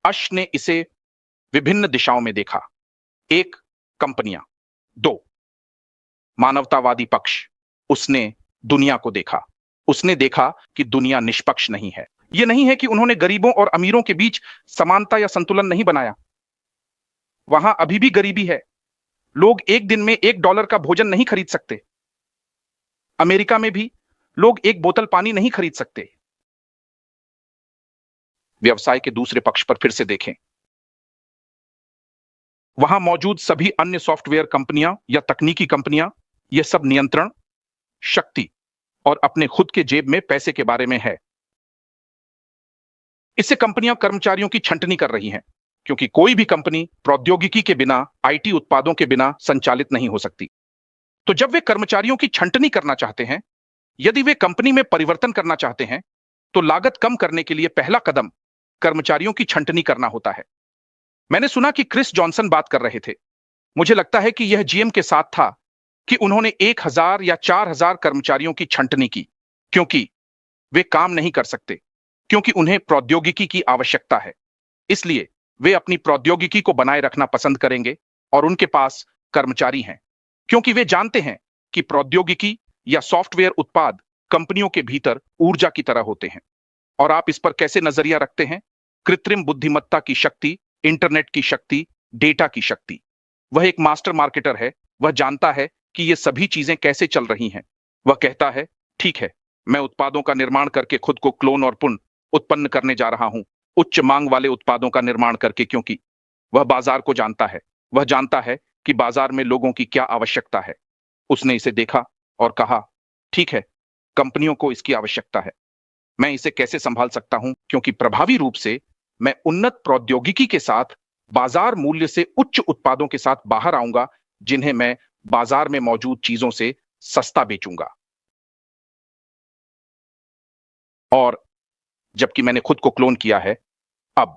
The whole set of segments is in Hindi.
अश ने इसे विभिन्न दिशाओं में देखा। एक, कंपनियां। दो, मानवतावादी पक्ष। उसने दुनिया को देखा। उसने देखा कि दुनिया निष्पक्ष नहीं है। यह नहीं है कि उन्होंने गरीबों और अमीरों के बीच समानता या संतुलन नहीं बनाया। वहां अभी भी गरीबी है। लोग एक दिन में $1 का भोजन नहीं खरीद सकते। अमेरिका में भी लोग एक बोतल पानी नहीं खरीद सकते। व्यवसाय के दूसरे पक्ष पर फिर से देखें। वहां मौजूद सभी अन्य सॉफ्टवेयर कंपनियां या तकनीकी कंपनियां, ये सब नियंत्रण, शक्ति और अपने खुद के जेब में पैसे के बारे में है। इससे कंपनियां कर्मचारियों की छंटनी कर रही हैं, क्योंकि कोई भी कंपनी प्रौद्योगिकी के बिना, आईटी उत्पादों के बिना संचालित नहीं हो सकती। तो जब वे कर्मचारियों की छंटनी करना चाहते हैं, यदि वे कंपनी में परिवर्तन करना चाहते हैं, तो लागत कम करने के लिए पहला कदम कर्मचारियों की छंटनी करना होता है। मैंने सुना कि क्रिस जॉनसन बात कर रहे थे। मुझे लगता है कि यह जीएम के साथ था कि उन्होंने 1000 या 4000 कर्मचारियों की छंटनी की, क्योंकि वे काम नहीं कर सकते, क्योंकि उन्हें प्रौद्योगिकी की आवश्यकता है। इसलिए वे अपनी प्रौद्योगिकी को बनाए रखना पसंद करेंगे और उनके पास कर्मचारी हैं, क्योंकि वे जानते हैं कि प्रौद्योगिकी या सॉफ्टवेयर उत्पाद कंपनियों के भीतर ऊर्जा की तरह होते हैं। और आप इस पर कैसे नजरिया रखते हैं? कृत्रिम बुद्धिमत्ता की शक्ति, इंटरनेट की शक्ति, डेटा की शक्ति। वह एक मास्टर मार्केटर है। वह जानता है कि ये सभी चीजें कैसे चल रही हैं। वह कहता है, ठीक है, मैं उत्पादों का निर्माण करके खुद को क्लोन और पुनः उत्पन्न करने जा रहा हूं, उच्च मांग वाले उत्पादों का निर्माण करके, क्योंकि वह बाजार को जानता है। वह जानता है कि बाजार में लोगों की क्या आवश्यकता है। उसने इसे देखा और कहा, ठीक है, कंपनियों को इसकी आवश्यकता है। मैं इसे कैसे संभाल सकता हूं? क्योंकि प्रभावी रूप से मैं उन्नत प्रौद्योगिकी के साथ बाजार मूल्य से उच्च उत्पादों के साथ बाहर आऊंगा, जिन्हें मैं बाजार में मौजूद चीजों से सस्ता बेचूंगा। और जबकि मैंने खुद को क्लोन किया है, अब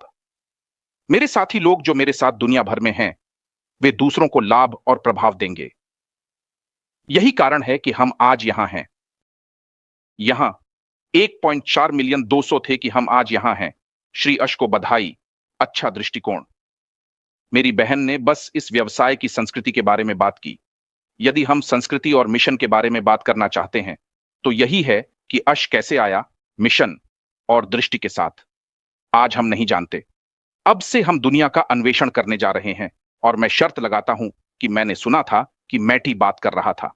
मेरे साथी लोग जो मेरे साथ दुनिया भर में हैं, वे दूसरों को लाभ और प्रभाव देंगे। यही कारण है कि हम आज यहां हैं। यहां 1.4 मिलियन 200 थे कि हम आज यहां हैं। श्री अश को बधाई। अच्छा दृष्टिकोण। मेरी बहन ने बस इस व्यवसाय की संस्कृति के बारे में बात की। यदि हम संस्कृति और मिशन के बारे में बात करना चाहते हैं, तो यही है कि अश कैसे आया, मिशन और दृष्टि के साथ। आज हम नहीं जानते। अब से हम दुनिया का अन्वेषण करने जा रहे हैं, और मैं शर्त लगाता हूं कि मैंने सुना था कि मैटी बात कर रहा था।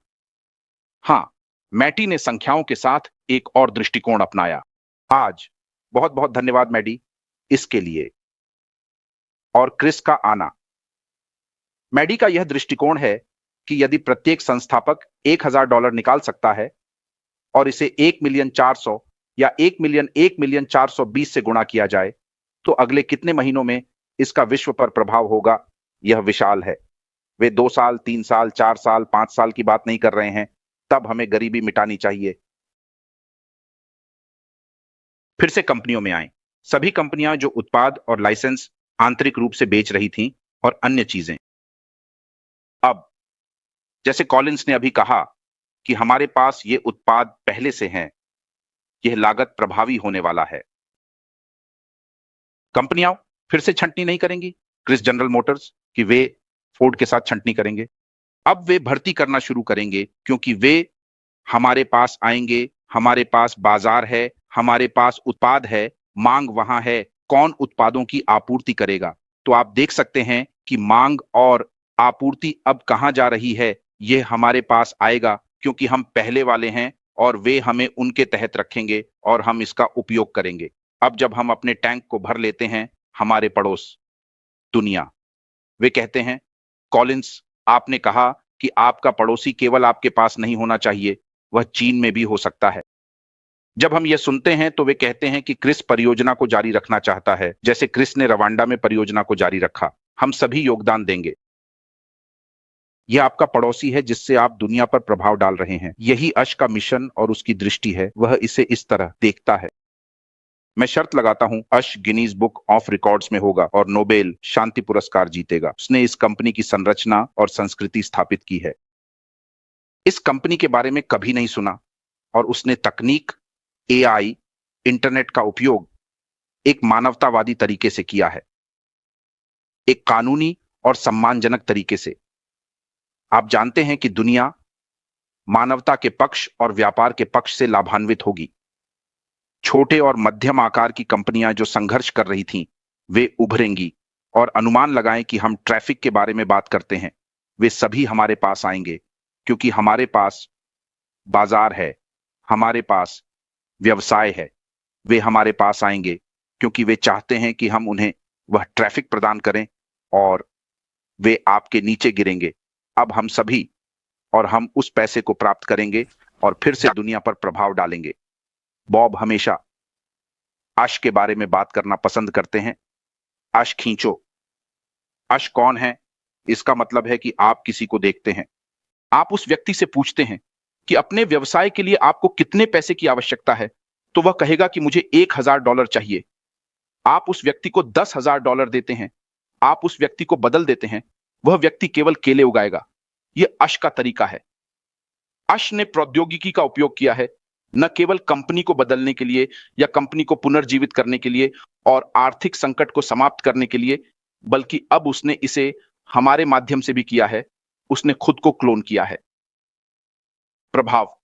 हां, मैटी ने संख्याओं के साथ एक और दृष्टिकोण अपनाया। आज बहुत बहुत धन्यवाद मैडी इसके लिए। और क्रिस का आना। मैडी का यह दृष्टिकोण है कि यदि प्रत्येक संस्थापक $1000 निकाल सकता है और इसे 1,400,000 या 1,420,000 से गुणा किया जाए, तो अगले कितने महीनों में इसका विश्व पर प्रभाव होगा, यह विशाल है। वे 2 साल, 3 साल, 4 साल, 5 साल की बात नहीं कर रहे हैं। तब हमें गरीबी मिटानी चाहिए। फिर से कंपनियों में आए। सभी कंपनियां जो उत्पाद और लाइसेंस आंतरिक रूप से बेच रही थीं, और अन्य चीजें। अब जैसे कॉलिंस ने अभी कहा कि हमारे पास ये उत्पाद पहले से हैं, यह लागत प्रभावी होने वाला है। कंपनियां फिर से छंटनी नहीं करेंगी, क्रिस जनरल मोटर्स, कि वे फोर्ड के साथ छंटनी करेंगे। अब वे भर्ती करना शुरू करेंगे, क्योंकि वे हमारे पास आएंगे। हमारे पास बाजार है, हमारे पास उत्पाद है, मांग वहां है। कौन उत्पादों की आपूर्ति करेगा? तो आप देख सकते हैं कि मांग और आपूर्ति अब कहां जा रही है। यह हमारे पास आएगा, क्योंकि हम पहले वाले हैं और वे हमें उनके तहत रखेंगे और हम इसका उपयोग करेंगे। अब जब हम अपने टैंक को भर लेते हैं, हमारे पड़ोस दुनिया, वे कहते हैं, कॉलिंस, आपने कहा कि आपका पड़ोसी केवल आपके पास नहीं होना चाहिए, वह चीन में भी हो सकता है। जब हम यह सुनते हैं तो वे कहते हैं कि क्रिस परियोजना को जारी रखना चाहता है, जैसे क्रिस ने रवांडा में परियोजना को जारी रखा। हम सभी योगदान देंगे। यह आपका पड़ोसी है जिससे आप दुनिया पर प्रभाव डाल रहे हैं। यही अश का मिशन और उसकी दृष्टि है। वह इसे इस तरह देखता है। मैं शर्त लगाता हूं, अश गिनीज बुक ऑफ रिकॉर्ड्स में होगा और नोबेल शांति पुरस्कार जीतेगा। उसने इस कंपनी की संरचना और संस्कृति स्थापित की है। इस कंपनी के बारे में कभी नहीं सुना, और उसने तकनीक, एआई, इंटरनेट का उपयोग एक मानवतावादी तरीके से किया है। एक कानूनी और सम्मानजनक तरीके से। आप जानते हैं कि दुनिया मानवता के पक्ष और व्यापार के पक्ष से लाभान्वित होगी। छोटे और मध्यम आकार की कंपनियां जो संघर्ष कर रही थीं, वे उभरेंगी और अनुमान लगाएं कि हम ट्रैफिक के बारे में बात करते हैं, वे सभी हमारे पास आएंगे, क्योंकि हमारे पास बाजार है, हमारे पास व्यवसाय है। वे हमारे पास आएंगे क्योंकि वे चाहते हैं कि हम उन्हें वह ट्रैफिक प्रदान करें और वे आपके नीचे गिरेंगे। अब हम सभी और हम उस पैसे को प्राप्त करेंगे और फिर से दुनिया पर प्रभाव डालेंगे। बॉब हमेशा अश के बारे में बात करना पसंद करते हैं। अश खींचो। अश कौन है? इसका मतलब है कि आप किसी को देखते हैं। आप उस व्यक्ति से पूछते हैं कि अपने व्यवसाय के लिए आपको कितने पैसे की आवश्यकता है, तो वह कहेगा कि मुझे $1000 चाहिए। आप उस व्यक्ति को $10,000 देते हैं। आप उस व्यक्ति को बदल देते हैं। वह व्यक्ति केवल केले उगाएगा। यह अश का तरीका है। अश ने प्रौद्योगिकी का उपयोग किया है, न केवल कंपनी को बदलने के लिए या कंपनी को पुनर्जीवित करने के लिए और आर्थिक संकट को समाप्त करने के लिए, बल्कि अब उसने इसे हमारे माध्यम से भी किया है। उसने खुद को क्लोन किया है। प्रभाव।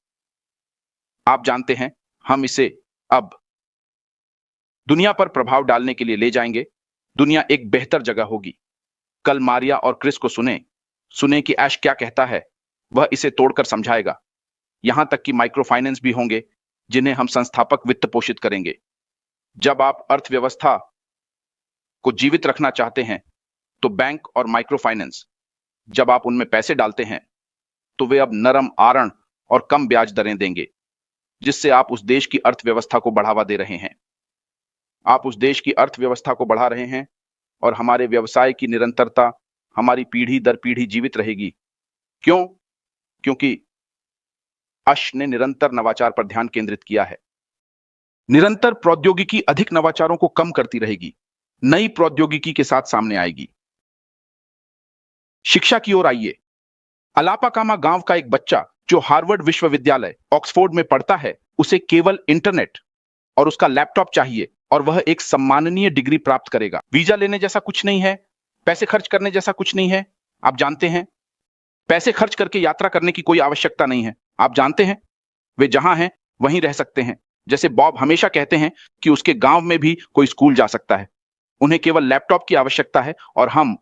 आप जानते हैं, हम इसे अब दुनिया पर प्रभाव डालने के लिए ले जाएंगे। दुनिया एक बेहतर जगह होगी। कल मारिया और क्रिस को सुने कि ऐश क्या कहता है। वह इसे तोड़कर समझाएगा। यहां तक कि माइक्रो फाइनेंस भी होंगे जिन्हें हम संस्थापक वित्त पोषित करेंगे। जब आप अर्थव्यवस्था को जीवित रखना चाहते हैं, तो बैंक और माइक्रो फाइनेंस, जब आप उनमें पैसे डालते हैं, तो वे अब नरम आरण और कम ब्याज दरें देंगे, जिससे आप उस देश की अर्थव्यवस्था को बढ़ावा दे रहे हैं। आप उस देश की अर्थव्यवस्था को बढ़ा रहे हैं और हमारे व्यवसाय की निरंतरता हमारी पीढ़ी दर पीढ़ी जीवित रहेगी। क्यों? क्योंकि अश ने निरंतर नवाचार पर ध्यान केंद्रित किया है। निरंतर प्रौद्योगिकी अधिक नवाचारों को कम करती रहेगी, नई प्रौद्योगिकी के साथ सामने आएगी। शिक्षा की ओर आइए। अलापाकामा गांव का एक बच्चा जो हार्वर्ड विश्वविद्यालय ऑक्सफोर्ड में पढ़ता है, उसे केवल इंटरनेट और उसका लैपटॉप चाहिए और वह एक सम्माननीय डिग्री प्राप्त करेगा। वीजा लेने जैसा कुछ नहीं है, पैसे खर्च करने जैसा कुछ नहीं है। आप जानते हैं, पैसे खर्च करके यात्रा करने की कोई आवश्यकता नहीं है। आप जानते हैं, वे जहां हैं वहीं रह सकते हैं। जैसे बॉब हमेशा कहते हैं कि उसके गांव में भी कोई स्कूल जा सकता है। उन्हें केवल लैपटॉप की आवश्यकता है और हम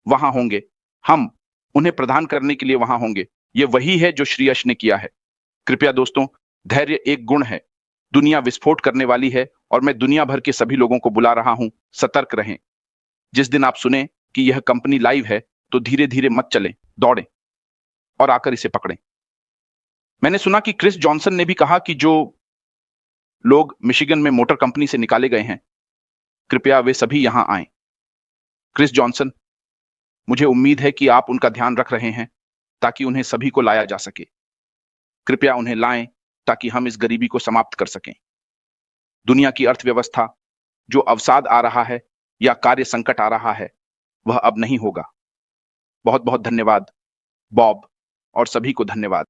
वहां होंगे। हम उन्हें प्रदान करने के लिए वहां होंगे। यह वही है जो श्री यश ने किया है। कृपया दोस्तों, धैर्य एक गुण है। दुनिया विस्फोट करने वाली है और मैं दुनिया भर के सभी लोगों को बुला रहा हूं, सतर्क रहें। जिस दिन आप सुने कि यह कंपनी लाइव है, तो धीरे धीरे मत चलें, दौड़ें और आकर इसे पकड़ें। मैंने सुना कि क्रिस जॉनसन ने भी कहा कि जो लोग मिशिगन में मोटर कंपनी से निकाले गए हैं, कृपया वे सभी यहां आएं। क्रिस जॉनसन, मुझे उम्मीद है कि आप उनका ध्यान रख रहे हैं ताकि उन्हें सभी को लाया जा सके। कृपया उन्हें लाएं ताकि हम इस गरीबी को समाप्त कर सकें। दुनिया की अर्थव्यवस्था जो अवसाद आ रहा है या कार्य संकट आ रहा है, वह अब नहीं होगा। बहुत बहुत धन्यवाद बॉब, और सभी को धन्यवाद।